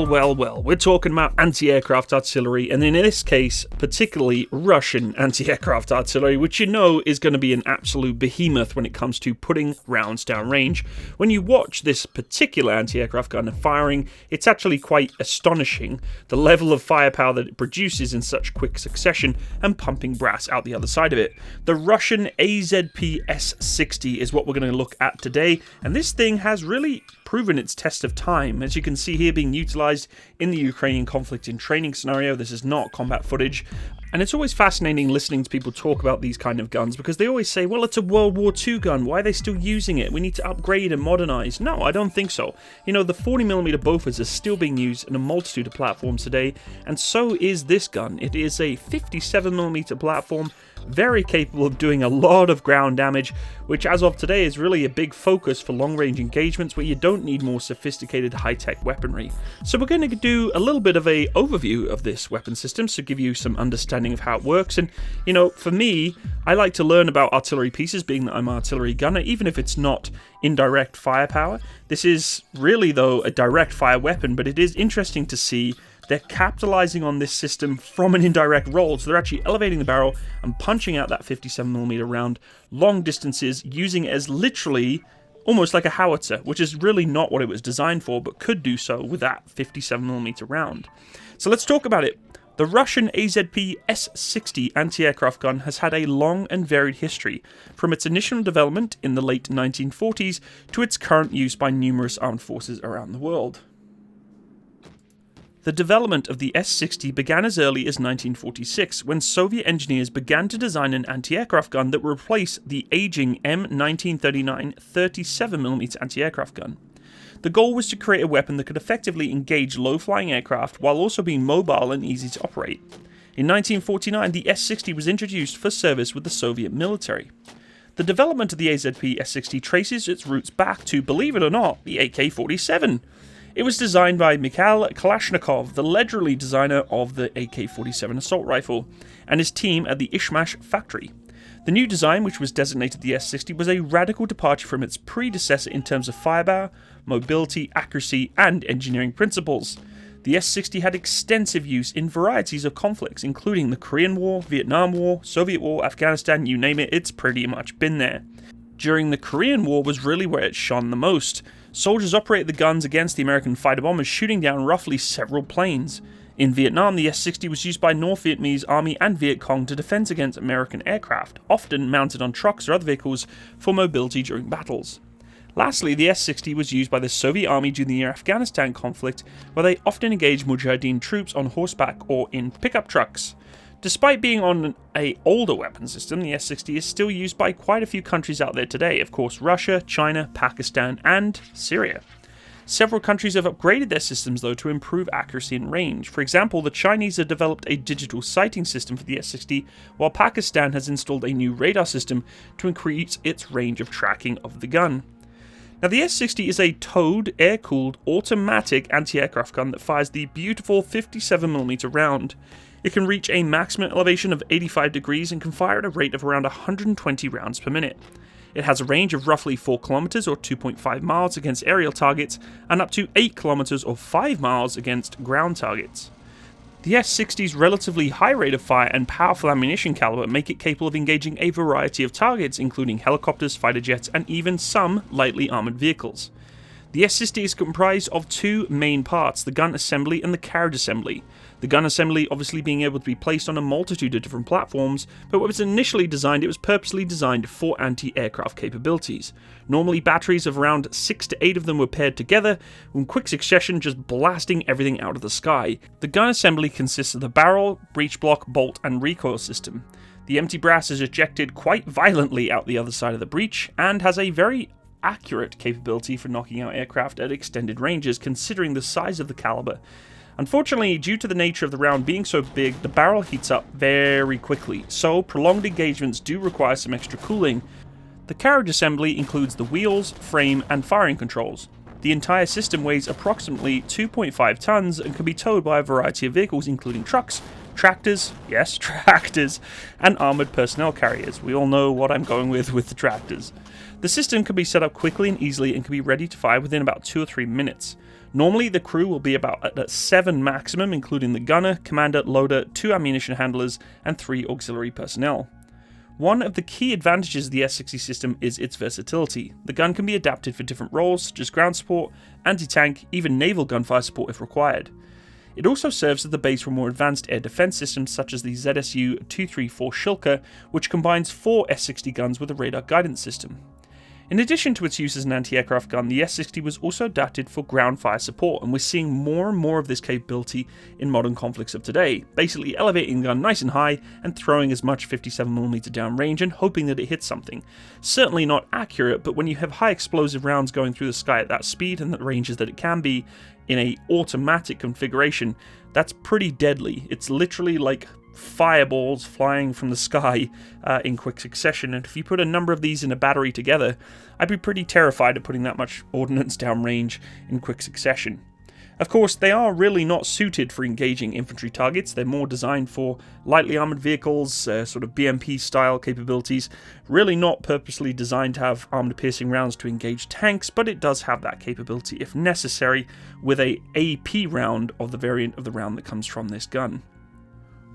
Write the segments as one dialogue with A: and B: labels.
A: Well, we're talking about anti-aircraft artillery, and in this case, particularly Russian anti-aircraft artillery, which you know is going to be an absolute behemoth when it comes to putting rounds downrange. When you watch this particular anti-aircraft gun firing, it's actually quite astonishing, the level of firepower that it produces in such quick succession and pumping brass out the other side of it. The Russian AZP S-60 is what we're going to look at today, and this thing has really proven its test of time, as you can see here being utilized in the Ukrainian conflict in training scenario. This is not combat footage, and it's always fascinating listening to people talk about these kind of guns because they always say, well, it's a World War II gun, why are they still using it? We need to upgrade and modernize. No, I don't think so. You know, the 40mm Bofors is still being used in a multitude of platforms today, and so is this gun. It is a 57mm platform, very capable of doing a lot of ground damage, which as of today is really a big focus for long-range engagements where you don't need more sophisticated high-tech weaponry. So we're going to do a little bit of an overview of this weapon system, so give you some understanding of how it works. And you know, for me, I like to learn about artillery pieces, being that I'm an artillery gunner, even if it's not indirect firepower. This is really, though, a direct fire weapon, but it is interesting to see they're capitalizing on this system from an indirect roll, so they're actually elevating the barrel and punching out that 57mm round long distances, using it as literally almost like a howitzer, which is really not what it was designed for, but could do so with that 57mm round. So let's talk about it. The Russian AZP S-60 anti-aircraft gun has had a long and varied history, from its initial development in the late 1940s to its current use by numerous armed forces around the world. The development of the S-60 began as early as 1946, when Soviet engineers began to design an anti-aircraft gun that would replace the aging M1939 37mm anti-aircraft gun. The goal was to create a weapon that could effectively engage low-flying aircraft while also being mobile and easy to operate. In 1949, the S-60 was introduced for service with the Soviet military. The development of the AZP S-60 traces its roots back to, believe it or not, the AK-47. It was designed by Mikhail Kalashnikov, the legendary designer of the AK-47 assault rifle, and his team at the Ishmash factory. The new design, which was designated the S-60, was a radical departure from its predecessor in terms of firepower, mobility, accuracy, and engineering principles. The S-60 had extensive use in varieties of conflicts, including the Korean War, Vietnam War, Soviet War, Afghanistan, you name it, it's pretty much been there. During the Korean War was really where it shone the most. Soldiers operated the guns against the American fighter bombers, shooting down roughly several planes. In Vietnam, the S-60 was used by North Vietnamese Army and Viet Cong to defend against American aircraft, often mounted on trucks or other vehicles for mobility during battles. Lastly, the S-60 was used by the Soviet Army during the Afghanistan conflict, where they often engaged Mujahideen troops on horseback or in pickup trucks. Despite being on an older weapon system, the S-60 is still used by quite a few countries out there today, of course Russia, China, Pakistan, and Syria. Several countries have upgraded their systems though to improve accuracy and range. For example, the Chinese have developed a digital sighting system for the S-60, while Pakistan has installed a new radar system to increase its range of tracking of the gun. Now, the S-60 is a towed, air-cooled, automatic anti-aircraft gun that fires the beautiful 57mm round. It can reach a maximum elevation of 85 degrees and can fire at a rate of around 120 rounds per minute. It has a range of roughly 4 kilometers or 2.5 miles against aerial targets and up to 8 kilometers or 5 miles against ground targets. The S-60's relatively high rate of fire and powerful ammunition caliber make it capable of engaging a variety of targets, including helicopters, fighter jets, and even some lightly armored vehicles. The S-60 is comprised of two main parts, the gun assembly and the carriage assembly. The gun assembly obviously being able to be placed on a multitude of different platforms, but when it was initially designed, it was purposely designed for anti-aircraft capabilities. Normally batteries of around 6 to 8 of them were paired together, in quick succession just blasting everything out of the sky. The gun assembly consists of the barrel, breech block, bolt, and recoil system. The empty brass is ejected quite violently out the other side of the breech, and has a very accurate capability for knocking out aircraft at extended ranges considering the size of the caliber. Unfortunately, due to the nature of the round being so big, the barrel heats up very quickly, so prolonged engagements do require some extra cooling. The carriage assembly includes the wheels, frame, and firing controls. The entire system weighs approximately 2.5 tons and can be towed by a variety of vehicles including trucks, tractors, yes, tractors, and armoured personnel carriers. We all know what I'm going with the tractors. The system can be set up quickly and easily and can be ready to fire within about 2 or 3 minutes. Normally, the crew will be about at 7 maximum, including the gunner, commander, loader, 2 ammunition handlers, and 3 auxiliary personnel. One of the key advantages of the S-60 system is its versatility. The gun can be adapted for different roles, such as ground support, anti-tank, even naval gunfire support if required. It also serves as the base for more advanced air defense systems such as the ZSU-234 Shilka, which combines 4 S-60 guns with a radar guidance system. In addition to its use as an anti-aircraft gun, the S-60 was also adapted for ground fire support, and we're seeing more and more of this capability in modern conflicts of today, basically elevating the gun nice and high and throwing as much 57mm downrange and hoping that it hits something. Certainly not accurate, but when you have high explosive rounds going through the sky at that speed and the ranges that it can be in a automatic configuration, that's pretty deadly. It's literally like fireballs flying from the sky in quick succession, and if you put a number of these in a battery together, I'd be pretty terrified of putting that much ordnance downrange in quick succession. Of course, they are really not suited for engaging infantry targets. They're more designed for lightly armoured vehicles, sort of BMP style capabilities, really not purposely designed to have armoured piercing rounds to engage tanks, but it does have that capability if necessary with a AP round of the variant of the round that comes from this gun.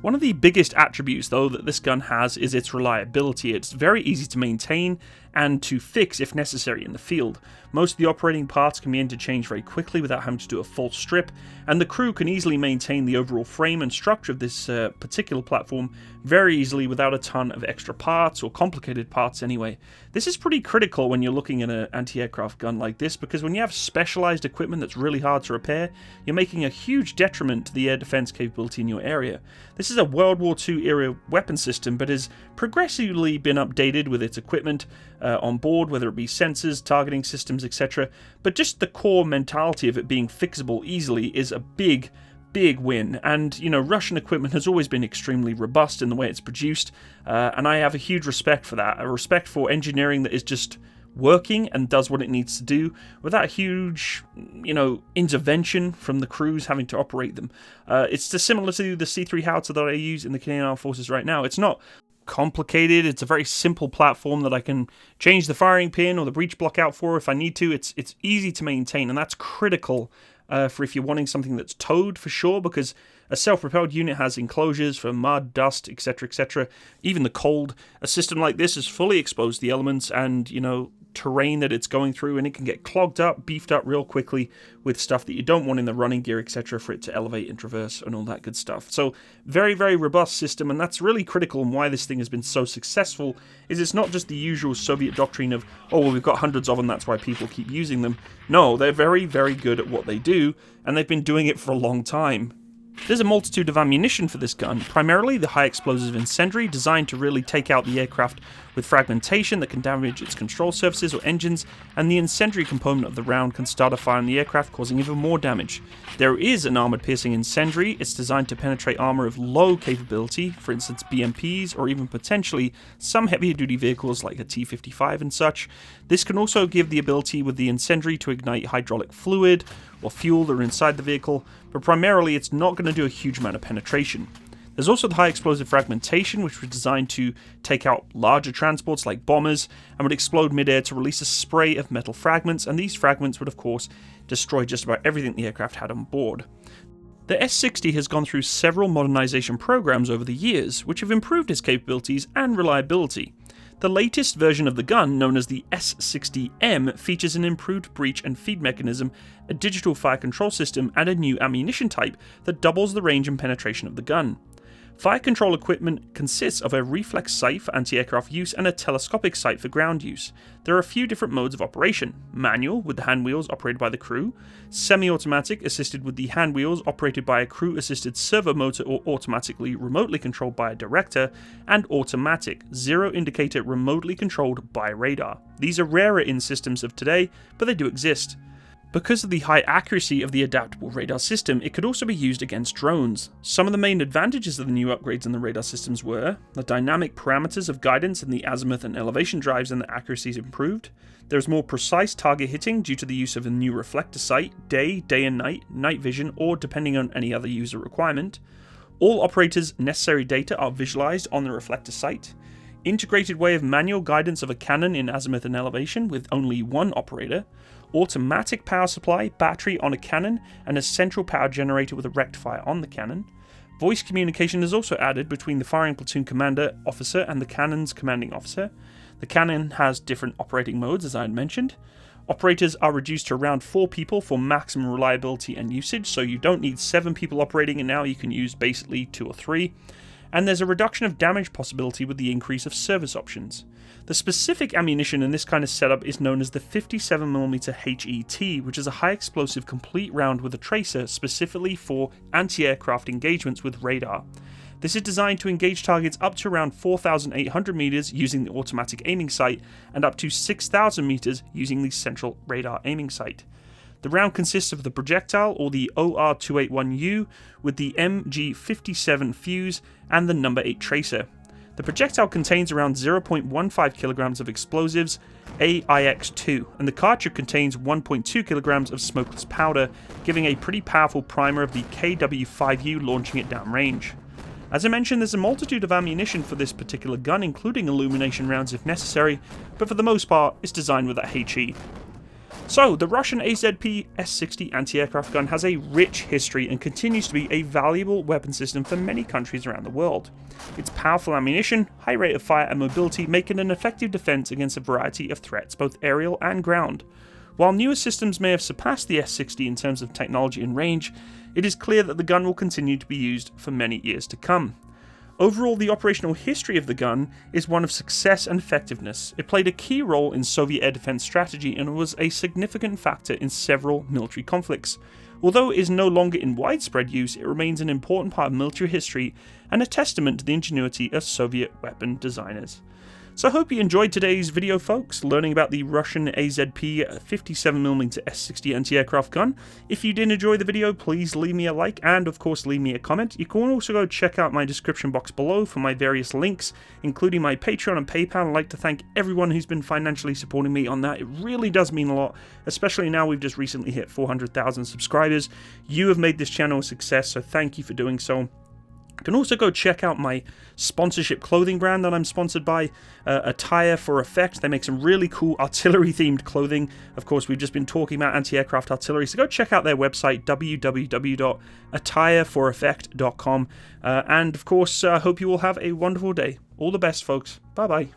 A: One of the biggest attributes, though, that this gun has is its reliability. It's very easy to maintain and to fix if necessary in the field. Most of the operating parts can be interchanged very quickly without having to do a full strip, and the crew can easily maintain the overall frame and structure of this particular platform very easily without a ton of extra parts, or complicated parts anyway. This is pretty critical when you're looking at an anti-aircraft gun like this, because when you have specialized equipment that's really hard to repair, you're making a huge detriment to the air defense capability in your area. This is a World War II era weapon system, but has progressively been updated with its equipment on board, whether it be sensors, targeting systems, etc. But just the core mentality of it being fixable easily is a big win. And, you know, Russian equipment has always been extremely robust in the way it's produced, and I have a huge respect for that, a respect for engineering that is just working and does what it needs to do without huge, intervention from the crews having to operate them. It's similar to the C3 howitzer that I use in the Canadian Armed Forces right now. It's not complicated. It's a very simple platform that I can change the firing pin or the breech block out for if I need to. It's easy to maintain, and that's critical for if you're wanting something that's towed for sure, because a self-propelled unit has enclosures for mud, dust, etc., etc. Even the cold. A system like this is fully exposed to the elements and, terrain that it's going through, and it can get clogged up, beefed up real quickly with stuff that you don't want in the running gear, etc., for it to elevate and traverse and all that good stuff. So very, very robust system, and that's really critical, and why this thing has been so successful is it's not just the usual Soviet doctrine of, oh, well, we've got hundreds of them, that's why people keep using them. No, they're very, very good at what they do, and they've been doing it for a long time. There's a multitude of ammunition for this gun, primarily the high explosive incendiary designed to really take out the aircraft with fragmentation that can damage its control surfaces or engines, and the incendiary component of the round can start a fire on the aircraft, causing even more damage. There is an armoured piercing incendiary. It's designed to penetrate armour of low capability, for instance BMPs, or even potentially some heavier duty vehicles like a T-55 and such. This can also give the ability with the incendiary to ignite hydraulic fluid or fuel that are inside the vehicle, but primarily it's not going to do a huge amount of penetration. There's also the high explosive fragmentation, which was designed to take out larger transports like bombers and would explode midair to release a spray of metal fragments, and these fragments would of course destroy just about everything the aircraft had on board. The S-60 has gone through several modernization programs over the years, which have improved its capabilities and reliability. The latest version of the gun, known as the S-60M, features an improved breech and feed mechanism, a digital fire control system, and a new ammunition type that doubles the range and penetration of the gun. Fire control equipment consists of a reflex sight for anti-aircraft use and a telescopic sight for ground use. There are a few different modes of operation: manual, with the hand wheels operated by the crew; semi-automatic, assisted with the hand wheels operated by a crew-assisted servo motor or automatically remotely controlled by a director; and automatic, zero indicator remotely controlled by radar. These are rarer in systems of today, but they do exist. Because of the high accuracy of the adaptable radar system, it could also be used against drones. Some of the main advantages of the new upgrades in the radar systems were the dynamic parameters of guidance and the azimuth and elevation drives, and the accuracy is improved. There's more precise target hitting due to the use of a new reflector sight, day and night, night vision, or depending on any other user requirement. All operators' necessary data are visualized on the reflector sight. Integrated way of manual guidance of a cannon in azimuth and elevation with only one operator. Automatic power supply, battery on a cannon, and a central power generator with a rectifier on the cannon. Voice communication is also added between the firing platoon commander officer and the cannon's commanding officer. The cannon has different operating modes, as I had mentioned. Operators are reduced to around 4 people for maximum reliability and usage, so you don't need 7 people operating it now, you can use basically 2 or 3. And there's a reduction of damage possibility with the increase of service options. The specific ammunition in this kind of setup is known as the 57mm HET, which is a high explosive complete round with a tracer specifically for anti-aircraft engagements with radar. This is designed to engage targets up to around 4,800 meters using the automatic aiming sight and up to 6,000 meters using the central radar aiming sight. The round consists of the projectile, or the OR-281U, with the MG57 fuse and the number 8 tracer. The projectile contains around 0.15 kilograms of explosives, AIX-2, and the cartridge contains 1.2 kilograms of smokeless powder, giving a pretty powerful primer of the KW-5U launching it downrange. As I mentioned, there's a multitude of ammunition for this particular gun, including illumination rounds if necessary, but for the most part, it's designed with that HE. So, the Russian AZP S-60 anti-aircraft gun has a rich history and continues to be a valuable weapon system for many countries around the world. Its powerful ammunition, high rate of fire and mobility make it an effective defense against a variety of threats, both aerial and ground. While newer systems may have surpassed the S-60 in terms of technology and range, it is clear that the gun will continue to be used for many years to come. Overall, the operational history of the gun is one of success and effectiveness. It played a key role in Soviet air defense strategy and was a significant factor in several military conflicts. Although it is no longer in widespread use, it remains an important part of military history and a testament to the ingenuity of Soviet weapon designers. So I hope you enjoyed today's video, folks, learning about the Russian AZP 57mm S-60 anti-aircraft gun. If you did enjoy the video, please leave me a like and, of course, leave me a comment. You can also go check out my description box below for my various links, including my Patreon and PayPal. I'd like to thank everyone who's been financially supporting me on that. It really does mean a lot, especially now we've just recently hit 400,000 subscribers. You have made this channel a success, so thank you for doing so. You can also go check out my sponsorship clothing brand that I'm sponsored by, Attire for Effect. They make some really cool artillery-themed clothing. Of course, we've just been talking about anti-aircraft artillery, so go check out their website, www.attireforeffect.com. And of course, I hope you all have a wonderful day. All the best, folks. Bye-bye.